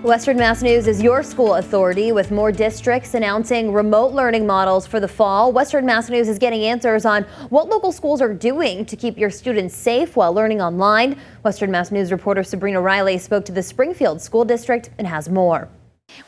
Western Mass News is your school authority, with more districts announcing remote learning models for the fall. Western Mass News is getting answers on what local schools are doing to keep your students safe while learning online. Western Mass News reporter Sabrina Riley spoke to the Springfield School District and has more.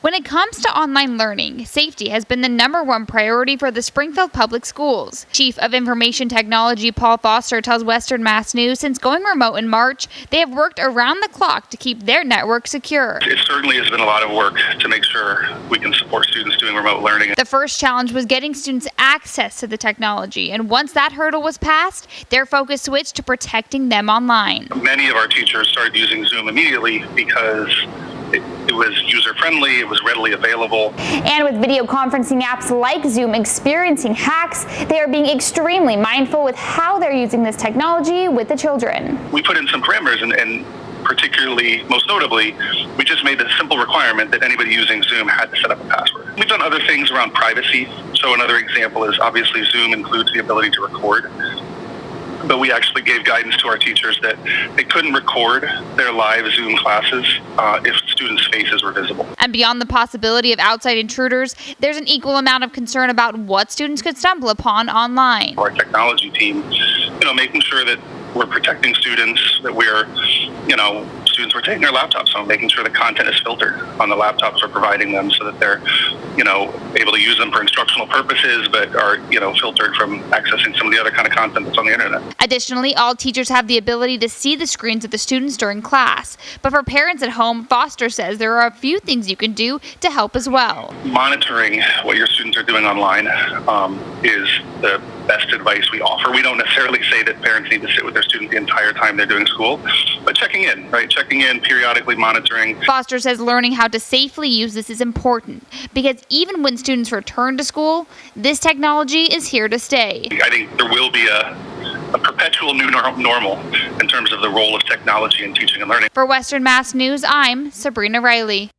When it comes to online learning, safety has been the #1 priority for the Springfield Public Schools. Chief of Information Technology Paul Foster tells Western Mass News since going remote in March, they have worked around the clock to keep their network secure. It certainly has been a lot of work to make sure we can support students doing remote learning. The first challenge was getting students access to the technology, and once that hurdle was passed, their focus switched to protecting them online. Many of our teachers started using Zoom immediately because it was user-friendly, it was readily available. And with video conferencing apps like Zoom experiencing hacks, they are being extremely mindful with how they're using this technology with the children. We put in some parameters and particularly, most notably, we just made the simple requirement that anybody using Zoom had to set up a password. We've done other things around privacy. So another example is obviously Zoom includes the ability to record. But we actually gave guidance to our teachers that they couldn't record their live Zoom classes if students' faces were visible. And beyond the possibility of outside intruders, there's an equal amount of concern about what students could stumble upon online. Our technology team, making sure that we're protecting students, that we're, students were taking their laptops home, making sure the content is filtered on the laptops we're providing them so that they're, able to use them for instructional purposes, but are, filtered from accessing some of the other kind of content that's on the internet. Additionally, all teachers have the ability to see the screens of the students during class. But for parents at home, Foster says there are a few things you can do to help as well. Monitoring what your students are doing online is the best advice we offer. We don't necessarily say that parents need to sit with their students the entire time they're doing school, but checking in, right? Checking in, periodically monitoring. Foster says learning how to safely use this is important because even when students return to school, this technology is here to stay. I think there will be a perpetual new normal in terms of the role of technology in teaching and learning. For Western Mass News, I'm Sabrina Riley.